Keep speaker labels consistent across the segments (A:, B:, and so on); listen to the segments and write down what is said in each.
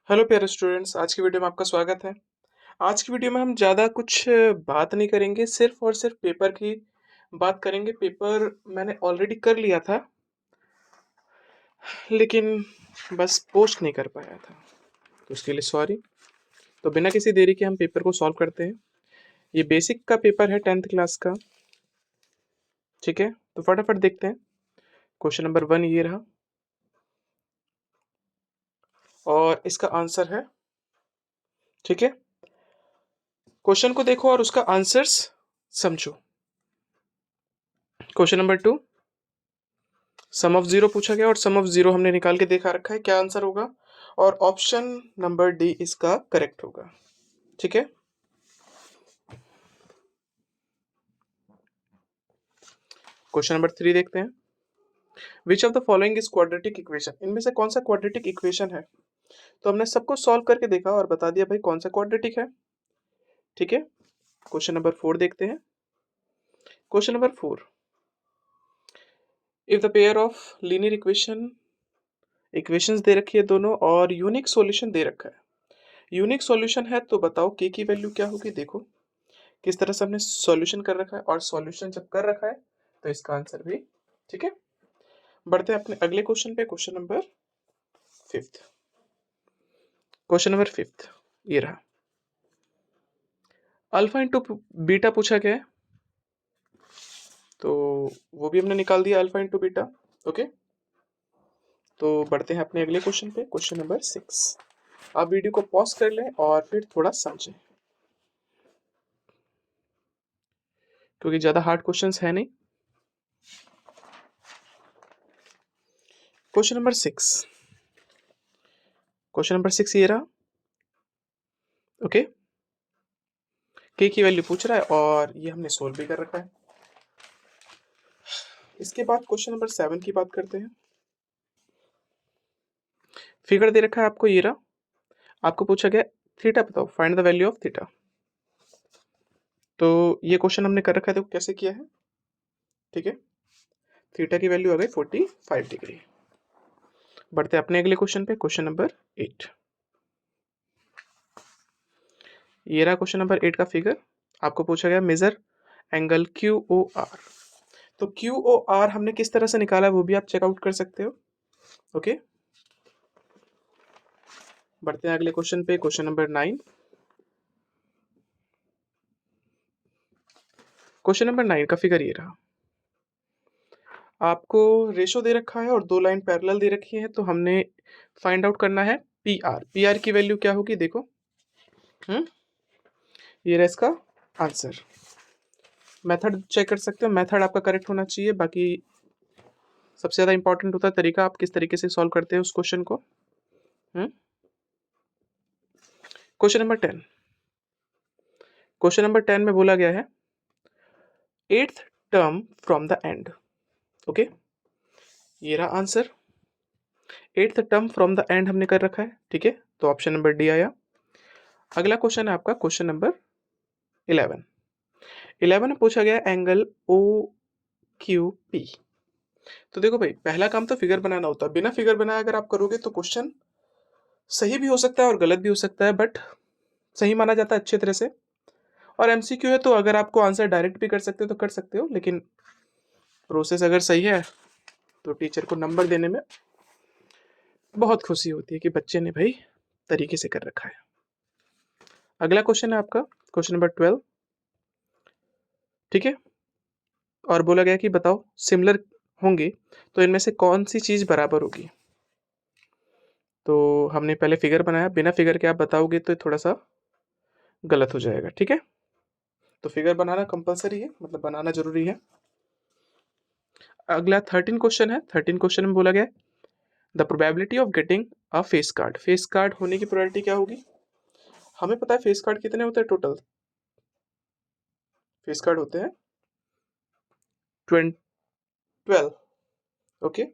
A: Hello प्यारे students, आज की वीडियो में आपका स्वागत है। आज की वीडियो में हम ज़्यादा कुछ बात नहीं करेंगे, सिर्फ और सिर्फ पेपर की बात करेंगे। पेपर मैंने ऑलरेडी कर लिया था, लेकिन बस पोस्ट नहीं कर पाया था, तो उसके लिए सॉरी। तो बिना किसी देरी के हम पेपर को सॉल्व करते हैं। ये बेसिक का पेपर है 10th क्लास का, ठीक है। तो फटाफट देखते हैं। क्वेश्चन नंबर 1 ये रहा और इसका आंसर है, ठीक है। क्वेश्चन को देखो और उसका आंसर्स समझो। Question number 2, sum of zero पूछा गया और सम ऑफ जीरो हमने निकाल के देखा रखा है, क्या आंसर होगा। और ऑप्शन नंबर डी इसका करेक्ट होगा, ठीक है। क्वेश्चन नंबर 3 देखते हैं। Which of the following is quadratic equation, इनमें से कौन सा क्वाड्रेटिक इक्वेशन है। तो हमने सबको सॉल्व करके देखा और बता दिया भाई कौन सा क्वाड्रेटिक है, ठीक है। क्वेश्चन नंबर 4 देखते हैं। Question number 4, if the pair of linear equations दे रखी है दोनों और यूनिक सॉल्यूशन दे रखा है। यूनिक सॉल्यूशन है तो बताओ के की वैल्यू क्या होगी। देखो किस तरह से हमने सॉल्यूशन कर रखा है, और सॉल्यूशन जब कर रखा है तो इसका आंसर भी, ठीक है। बढ़ते हैं अपने अगले क्वेश्चन पे। क्वेश्चन नंबर 5, क्वेश्चन नंबर 5 ये रहा। अल्फा इंटू बीटा पूछा गया है, तो वो भी हमने निकाल दिया, अल्फा इंटू बीटा, ओके। तो बढ़ते हैं अपने अगले क्वेश्चन पे। क्वेश्चन नंबर 6, आप वीडियो को पॉज कर लें और फिर थोड़ा समझें, क्योंकि ज्यादा हार्ड क्वेश्चंस है नहीं। क्वेश्चन नंबर 6, क्वेश्चन नंबर 6 ये रहा, ओके। के की वैल्यू पूछ रहा है और ये हमने सोल्व भी कर रखा है। इसके बाद क्वेश्चन नंबर 7 की बात करते हैं। फिगर दे रखा है आपको, ये रहा। आपको पूछा गया थीटा बताओ, find the value of theta. तो ये क्वेश्चन हमने कर रखा है, तो कैसे किया है, ठीक है। थीटा की वैल्यू आ गई 45 डिग्री। बढ़ते हैं अपने अगले क्वेश्चन पे। क्वेश्चन नंबर 8, ये रहा क्वेश्चन नंबर 8 का फिगर। आपको पूछा गया measure angle Q O R. तो क्यू ओ आर हमने किस तरह से निकाला है वो भी आप चेकआउट कर सकते हो, ओके। बढ़ते हैं अगले क्वेश्चन पे। क्वेश्चन नंबर 9, क्वेश्चन नंबर 9 का फिगर ये रहा। आपको रेशो दे रखा है और दो लाइन पैरेलल दे रखी है, तो हमने फाइंड आउट करना है पी आर। पी आर की वैल्यू क्या होगी, देखो। ये रहा इसका आंसर। मेथड चेक कर सकते हो, मेथड आपका करेक्ट होना चाहिए। बाकी सबसे ज़्यादा इंपॉर्टेंट होता है तरीका, आप किस तरीके से सॉल्व करते हैं उस क्वेश्चन को। क्वेश्चन नंबर 10, क्वेश्चन नंबर 10 में बोला गया है 8th term from the end, okay. ये रहा answer. 8th term from the end हमने कर रखा है, ठीक है। तो ऑप्शन नंबर डी आया। अगला क्वेश्चन है आपका क्वेश्चन नंबर 11। 11 में पूछा गया एंगल ओ क्यू पी। तो देखो भाई, पहला काम तो फिगर बनाना होता है। बिना फिगर बनाए अगर आप करोगे तो क्वेश्चन सही भी हो सकता है और गलत भी हो सकता है, बट सही माना जाता है अच्छे तरह से। और एमसीक्यू है तो अगर आपको आंसर डायरेक्ट भी कर सकते हो तो कर सकते हो, लेकिन प्रोसेस अगर सही है तो टीचर को नंबर देने में बहुत खुशी होती है कि बच्चे ने भाई तरीके से कर रखा है। अगला क्वेश्चन है आपका क्वेश्चन नंबर 12, ठीक है। और बोला गया कि बताओ सिमिलर होंगे तो इनमें से कौन सी चीज बराबर होगी। तो हमने पहले फिगर बनाया, बिना फिगर के आप बताओगे तो थोड़ा सा गलत हो जाएगा, ठीक है। तो फिगर बनाना कंपलसरी है, मतलब बनाना जरूरी है। अगला 13 क्वेश्चन है। 13 क्वेश्चन में बोला गया the probability of getting a face card. Face card होने की प्रोबेबिलिटी क्या होगी। हमें पता है फेस कार्ड कितने होते हैं, टोटल फेस कार्ड होते हैं 12, ओके।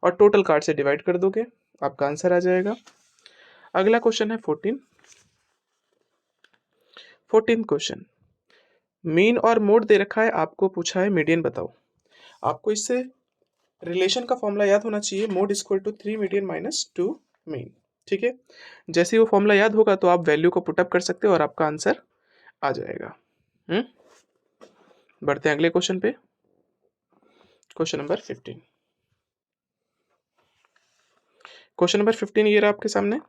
A: और टोटल कार्ड से डिवाइड कर दोगे, आपका आंसर आ जाएगा। अगला क्वेश्चन है 14 क्वेश्चन। मीन और मोड दे रखा है, आपको पूछा है मीडियन बताओ। आपको इससे रिलेशन का फॉर्मूला याद होना चाहिए, mode equal to 3 median minus 2 mean. ठीक है, जैसे ही वो फॉर्मूला याद होगा तो आप वैल्यू को पुटअप कर सकते हो और आपका आंसर आ जाएगा। बढ़ते हैं अगले क्वेश्चन पे। Question number 15। क्वेश्चन नंबर 15 ये रहा आपके सामने।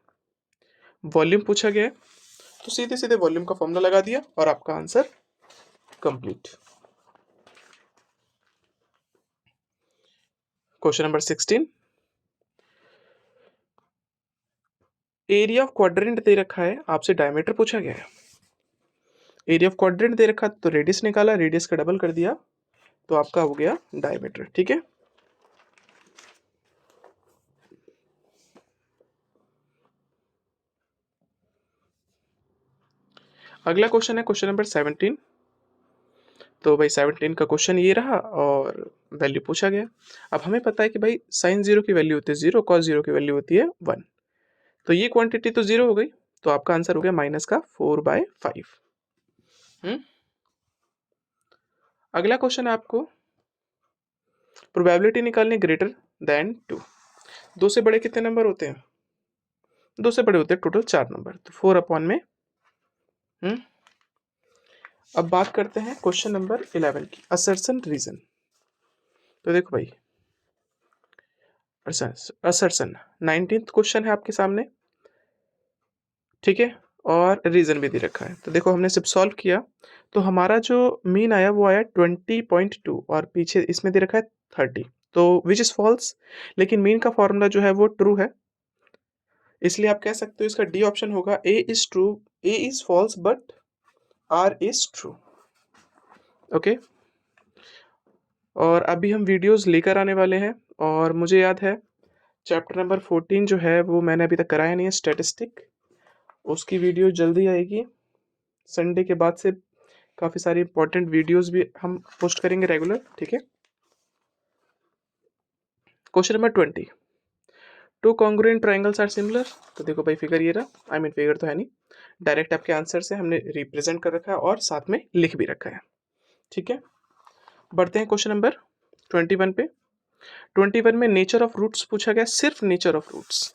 A: वॉल्यूम पूछा गया है, तो सीधे सीधे वॉल्यूम का फॉर्मूला लगा दिया और आपका answer complete. Question number 16। Area of quadrant दे रखा है, आपसे डायमीटर पूछा गया है। एरिया ऑफ क्वाड्रेंट दे रखा तो रेडियस निकाला, रेडियस का डबल कर दिया तो आपका हो गया डायमीटर। ठीक है, अगला क्वेश्चन है क्वेश्चन नंबर 17। तो भाई 17 का क्वेश्चन ये रहा और वैल्यू पूछा गया। अब हमें पता है कि भाई साइन जीरो की वैल्यू होती है 0, कॉस जीरो की वैल्यू होती है 1। तो ये क्वांटिटी तो 0 हो गई, तो आपका आंसर हो गया माइनस का 4/5। अगला क्वेश्चन है आपको प्रोबेबिलिटी निकालनी ग्रेटर देन 2। दो से बड़े कितने नंबर होते हैं? दो से बड़े होते हैं टोटल 4 नंबर, तो 4 अपॉन में। अब बात करते हैं क्वेश्चन नंबर 11 की, असर्शन रीजन। तो देखो भाई, असर्शन 19th क्वेश्चन है आपके सामने। ठीक है, और रीजन भी दे रखा है। तो देखो हमने सिर्फ सॉल्व किया तो हमारा जो मीन आया वो आया 20.2 और पीछे इसमें दे रखा है 30, तो विच इज फॉल्स। लेकिन मीन का फॉर्मूला जो है वो ट्रू है, इसलिए आप कह सकते हो इसका डी ऑप्शन होगा, A is true, A is false but R is true. Okay, और अभी हम वीडियोस लेकर आने वाले हैं और मुझे याद है चैप्टर नंबर 14 जो है वो मैंने अभी तक कराया नहीं है, स्टैटिस्टिक, उसकी वीडियो जल्दी आएगी। संडे के बाद से काफ़ी सारी इंपॉर्टेंट वीडियोस भी हम पोस्ट करेंगे रेगुलर। ठीक है, question number 20। Two congruent triangles are similar. तो देखो भाई फिगर ये रहा, आई मीन फिगर तो है नहीं, डायरेक्ट आपके आंसर से हमने रिप्रेजेंट कर रखा है और साथ में लिख भी रखा है। ठीक है, बढ़ते हैं क्वेश्चन नंबर 21 पे। 21 में नेचर ऑफ रूट्स पूछा गया, सिर्फ नेचर ऑफ रूट्स।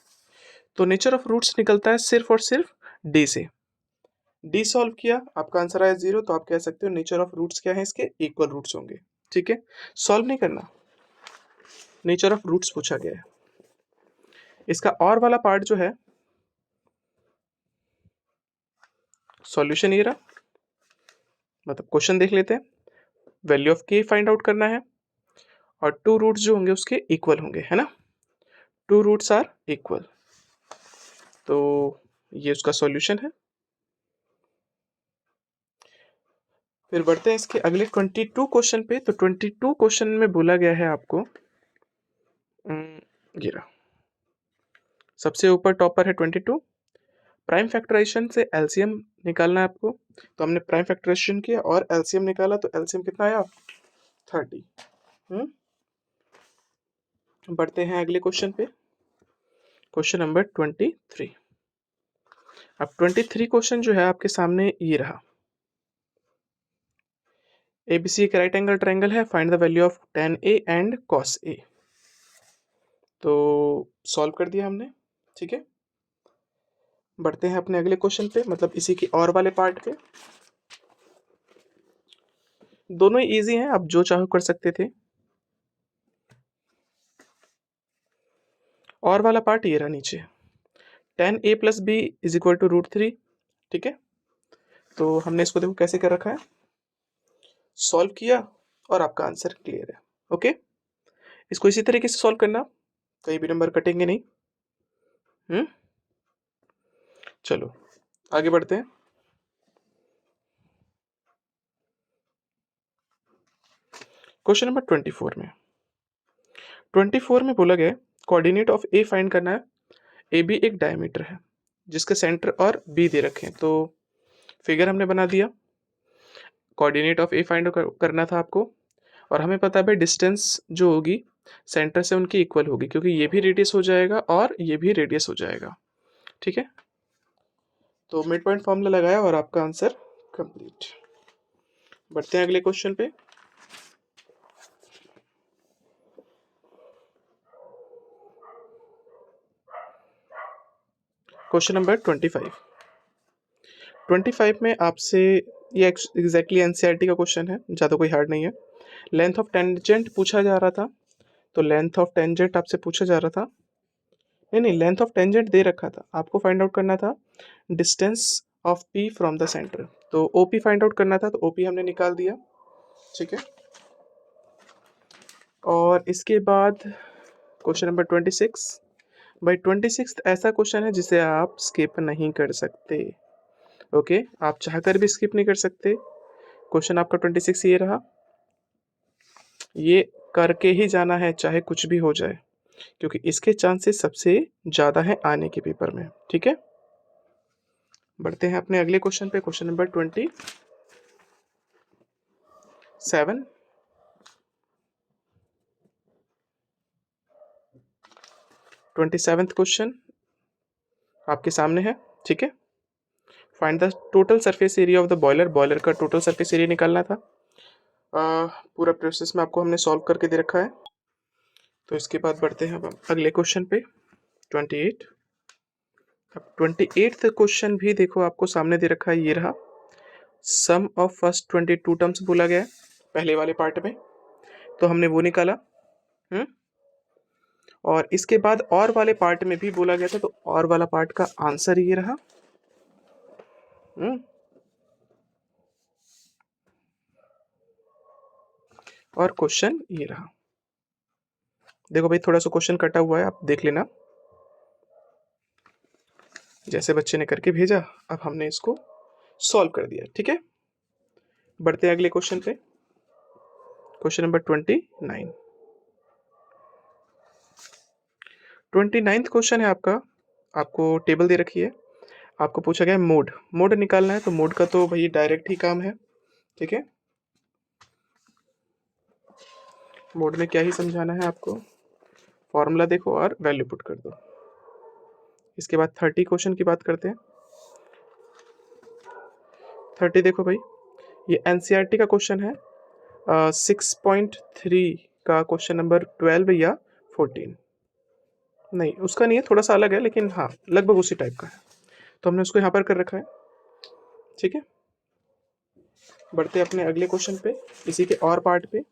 A: तो नेचर ऑफ रूट्स निकलता है सिर्फ और सिर्फ डी से। डी सॉल्व किया, आपका आंसर आया 0, तो आप कह सकते हो नेचर ऑफ रूट्स क्या है, इसके इक्वल रूट्स होंगे। ठीक है, सॉल्व नहीं करना, नेचर ऑफ रूट्स पूछा गया है। इसका और वाला पार्ट जो है सॉल्यूशन ये रहा, मतलब क्वेश्चन देख लेते हैं। वैल्यू ऑफ के फाइंड आउट करना है और टू रूट्स जो होंगे उसके इक्वल होंगे, है ना, टू रूट्स आर इक्वल, तो ये उसका सॉल्यूशन है। फिर बढ़ते हैं इसके अगले 22 क्वेश्चन पे। तो 22 क्वेश्चन में बोला गया है आपको, ये रहा सबसे ऊपर टॉपर है 22। प्राइम फैक्टराइजेशन से एलसीएम निकालना है आपको। तो हमने प्राइम फैक्टराइजेशन किया और एलसीएम निकाला, तो एलसीएम कितना आया 30। बढ़ते हैं अगले क्वेश्चन पे, क्वेश्चन नंबर 23। अब 23 क्वेश्चन जो है आपके सामने ये रहा। एबीसी एक राइट एंगल ट्रायंगल है, find the value of tan A and cos A। तो सॉल्व कर दिया हमने। ठीक है, बढ़ते हैं अपने अगले क्वेश्चन पे, मतलब इसी की और वाले पार्ट पे। दोनों ही इजी हैं, आप जो चाहो कर सकते थे। और वाला पार्ट ये रहा नीचे, tan A plus B is equal to √3। ठीक है, तो हमने इसको देखो कैसे कर रखा है, सॉल्व किया और आपका आंसर क्लियर है। ओके, इसको इसी तरीके से सॉल्व करना, कहीं भी नंबर कटेंगे नहीं। चलो आगे बढ़ते हैं। क्वेश्चन नंबर 24 में, 24 में बोला गया कोऑर्डिनेट ऑफ ए फाइंड करना है। ए बी एक डायमीटर है जिसके सेंटर और बी दे रखे हैं, तो फिगर हमने बना दिया। कोऑर्डिनेट ऑफ ए फाइंड करना था आपको, और हमें पता है भाई डिस्टेंस जो होगी सेंटर से उनकी इक्वल होगी, क्योंकि ये भी रेडियस हो जाएगा और ये भी रेडियस हो जाएगा। ठीक है, तो मिड पॉइंट फॉर्मूला लगाया और आपका आंसर कंप्लीट। बढ़ते हैं अगले क्वेश्चन पे। क्वेश्चन नंबर 25 में आपसे ये एग्जैक्टली एनसीईआरटी का क्वेश्चन है, ज़्यादा कोई हार्ड नहीं है। लेंथ ऑफ टेंजेंट पूछा जा रहा था, तो लेंथ ऑफ टेंजेंट आपसे पूछा जा रहा था। नहीं, लेंथ ऑफ टेंजेंट दे रखा था, आपको फाइंड आउट करना था distance of P from the centre. तो ओपी फाइंड आउट करना था, तो ओपी हमने निकाल दिया, ठीक है। और इसके बाद क्वेश्चन नंबर 26। भाई 26 ऐसा क्वेश्चन है जिसे आप स्किप नहीं कर सकते। ओके, आप चाहकर भी स्किप नहीं कर सकते। क्वेश्चन आपका 26 ये रहा, ये करके ही जाना है चाहे कुछ भी हो जाए, क्योंकि इसके चांसेस सबसे ज़्यादा है आने के पेपर में, ठीक है। बढ़ते हैं अपने अगले क्वेश्चन पे, क्वेश्चन नंबर 27। 27th क्वेश्चन आपके सामने है, ठीक है। Find the total surface area of the boiler. Boiler का टोटल सरफेस एरिया निकालना था। पूरा प्रोसेस में आपको हमने सॉल्व करके दे रखा है। तो इसके बाद बढ़ते हैं अब अगले क्वेश्चन पे, 28। अब 28th क्वेश्चन भी देखो आपको सामने दे रखा है, ये रहा। सम ऑफ फर्स्ट 22 टर्म्स बोला गया है पहले वाले पार्ट में, तो हमने वो निकाला। और इसके बाद और वाले पार्ट में भी बोला गया था, तो और वाला पार्ट का आंसर ये रहा। और क्वेश्चन ये रहा। देखो भाई, थोड़ा सा क्वेश्चन कटा हुआ है, आप देख लेना। जैसे बच्चे ने करके भेजा, अब हमने इसको सॉल्व कर दिया, ठीक है। बढ़ते हैं अगले क्वेश्चन पे, क्वेश्चन नंबर 29। 29th क्वेश्चन है आपका, आपको टेबल दे रखी है, आपको पूछा गया है मोड निकालना है। तो मोड का तो भाई डायरेक्ट ही काम है, ठीक है। मोड में क्या ही समझाना है आपको, फॉर्मूला देखो और वैल्यू पुट कर दो। इसके बाद 30 क्वेश्चन की बात करते हैं। 30 देखो भाई, ये एनसीईआरटी का क्वेश्चन है, 6.3 का क्वेश्चन नंबर 12 या 14। नहीं, उसका नहीं है, थोड़ा सा अलग है, लेकिन हाँ लगभग उसी टाइप का है, तो हमने उसको यहाँ पर कर रखा है, ठीक है। बढ़ते अपने अगले क्वेश्चन पे, इसी के और पार्ट पे।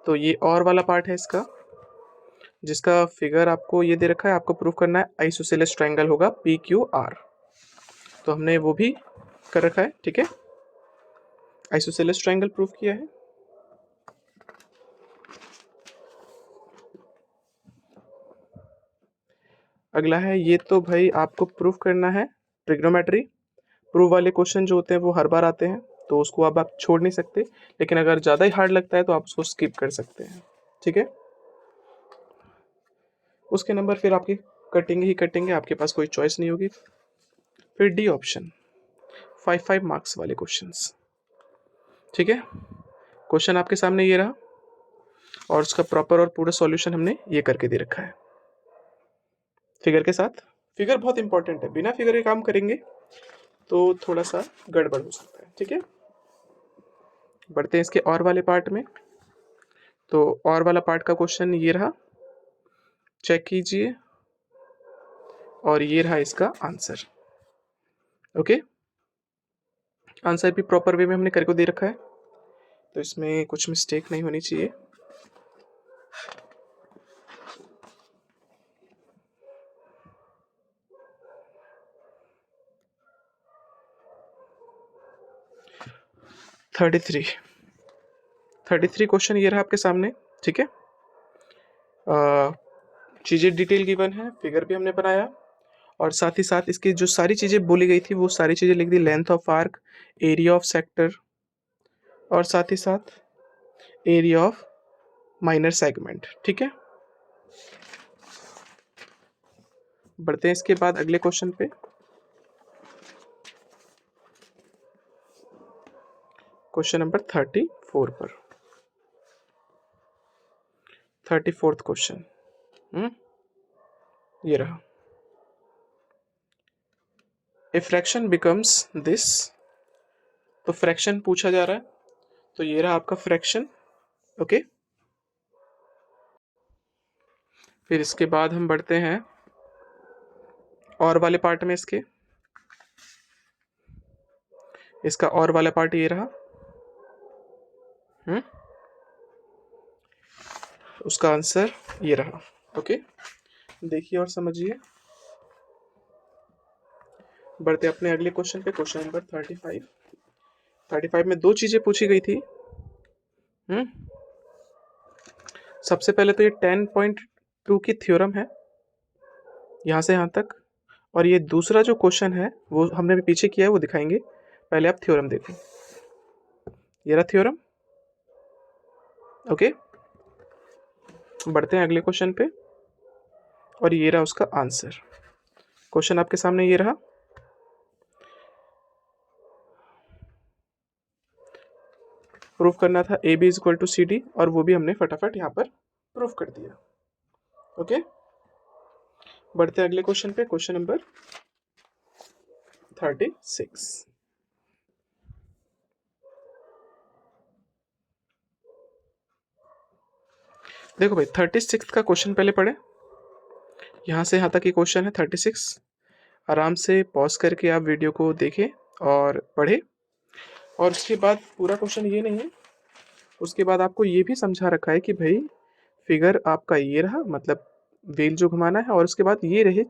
A: तो ये और वाला पार्ट है इसका, जिसका फिगर आपको ये दे रखा है, आपको प्रूफ करना है आइसोसेलेस ट्रायंगल होगा PQR। तो हमने वो भी कर रखा है, ठीक है। आइसोसेलेस ट्रायंगल प्रूफ किया है। अगला है, ये तो भाई आपको प्रूफ करना है ट्रिग्नोमेट्री। प्रूफ वाले क्वेश्चन जो होते हैं वो हर बार आते हैं, तो उसको अब आप छोड़ नहीं सकते, लेकिन अगर ज़्यादा ही हार्ड लगता है तो आप उसको स्किप कर सकते हैं, ठीक है। उसके नंबर फिर आपके कटेंगे ही कटेंगे, आपके पास कोई चॉइस नहीं होगी। फिर डी ऑप्शन, 5 मार्क्स वाले क्वेश्चंस, ठीक है। क्वेश्चन आपके सामने ये रहा, और उसका प्रॉपर और पूरा सॉल्यूशन हमने ये करके दे रखा है फिगर के साथ। फिगर बहुत इंपॉर्टेंट है, बिना फिगर के काम करेंगे तो थोड़ा सा गड़बड़ हो सकता है, ठीक है। बढ़ते हैं इसके और वाले पार्ट में। तो और वाला पार्ट का क्वेश्चन ये रहा, चेक कीजिए, और ये रहा इसका आंसर, ओके। आंसर भी प्रॉपर वे में हमने करके दे रखा है, तो इसमें कुछ मिस्टेक नहीं होनी चाहिए। थर्टी थ्री क्वेश्चन ये रहा आपके सामने, ठीक है। चीज़ें डिटेल गिवन है, फिगर भी हमने बनाया, और साथ ही साथ इसकी जो सारी चीज़ें बोली गई थी वो सारी चीज़ें लिख दी। Length of arc, area of sector, और साथ ही साथ एरिया ऑफ माइनर सेगमेंट, ठीक है। बढ़ते हैं इसके बाद अगले क्वेश्चन पे, क्वेश्चन नंबर 34 पर। 34th क्वेश्चन ये रहा। ए फ्रैक्शन बिकम्स दिस, तो फ्रैक्शन पूछा जा रहा है, तो ये रहा आपका फ्रैक्शन, ओके। फिर इसके बाद हम बढ़ते हैं और वाले पार्ट में। इसका और वाला पार्ट ये रहा। उसका आंसर ये रहा। ओके, देखिए और समझिए। बढ़ते अपने अगले क्वेश्चन पे, क्वेश्चन नंबर 35 में दो चीजें पूछी गई थी। सबसे पहले तो ये 10.2 की थ्योरम है यहाँ से यहाँ तक, और ये दूसरा जो क्वेश्चन है वो हमने भी पीछे किया है, वो दिखाएंगे। पहले आप थ्योरम देखो, ये रहा थ्योरम। ओके, बढ़ते हैं अगले क्वेश्चन पे, और ये रहा उसका आंसर। क्वेश्चन आपके सामने ये रहा। प्रूफ करना था AB इक्वल टू CD, और वो भी हमने फटाफट यहाँ पर प्रूफ कर दिया। ओके, बढ़ते अगले क्वेश्चन पे, क्वेश्चन नंबर 36। देखो भाई, 36 का क्वेश्चन पहले पढ़े। यहाँ से यहाँ तक की क्वेश्चन है 36। आराम से पॉज करके आप वीडियो को देखें और पढ़े। और उसके बाद पूरा क्वेश्चन ये नहीं है, उसके बाद आपको ये भी समझा रखा है कि भाई फिगर आपका ये रहा, मतलब व्हील जो घुमाना है, और उसके बाद ये रहे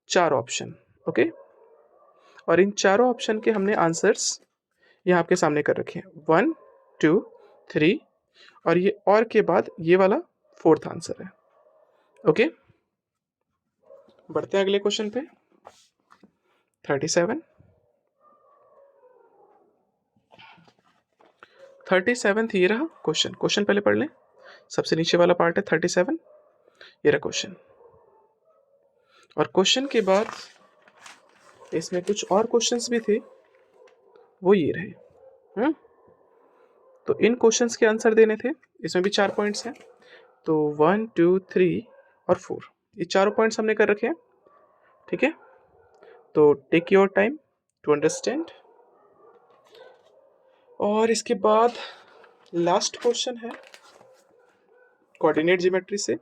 A: 4 ऑप्शन। ओके, और इन चारों ऑप्शन के हमने आंसर्स यहाँ आपके सामने कर रखे हैं, 1 2 3, और ये और के बाद ये वाला 4th आंसर है। ओके, बढ़ते हैं अगले क्वेश्चन पे, 37 ये रहा क्वेश्चन। क्वेश्चन पहले पढ़ लें, सबसे नीचे वाला पार्ट है 37, ये रहा क्वेश्चन। और क्वेश्चन के बाद इसमें कुछ और क्वेश्चंस भी थे, वो ये रहे। तो इन क्वेश्चंस के आंसर देने थे। इसमें भी 4 पॉइंट्स हैं, तो 1 2 3 और 4, ये चारों पॉइंट्स हमने कर रखे हैं। ठीक है, तो take your time to understand. और इसके बाद लास्ट क्वेश्चन है कोऑर्डिनेट ज्योमेट्री से।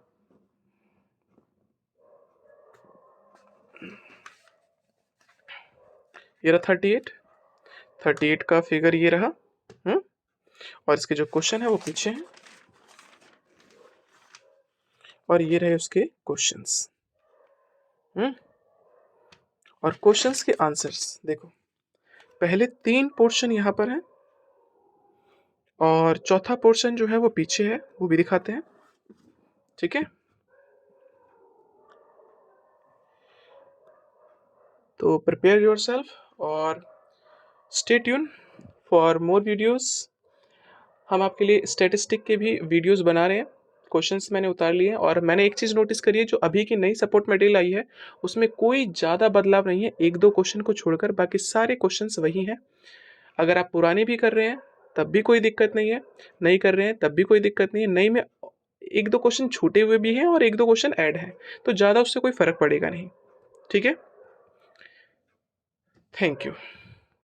A: ये रहा 38 का फिगर ये रहा। और इसके जो क्वेश्चन है वो पीछे हैं, और ये रहे उसके क्वेश्चंस। और क्वेश्चंस के आंसर्स देखो, पहले 3 पोर्शन यहाँ पर है, और चौथा पोर्शन जो है वो पीछे है, वो भी दिखाते हैं। ठीक है, तो प्रिपेयर योरसेल्फ और stay tune for more videos. हम आपके लिए स्टैटिस्टिक के भी वीडियोस बना रहे हैं। क्वेश्चंस मैंने उतार लिए हैं, और मैंने एक चीज़ नोटिस करी है, जो अभी की नई सपोर्ट मटेरियल आई है उसमें कोई ज़्यादा बदलाव नहीं है, 1-2 क्वेश्चन को छोड़कर बाकी सारे क्वेश्चंस वही हैं। अगर आप पुराने भी कर रहे हैं तब भी कोई दिक्कत नहीं है, नहीं कर रहे हैं तब भी कोई दिक्कत नहीं है। नई में 1-2 क्वेश्चन छूटे हुए भी हैं और 1-2 क्वेश्चन ऐड हैं, तो ज़्यादा उससे कोई फ़र्क पड़ेगा नहीं। ठीक है, थैंक यू।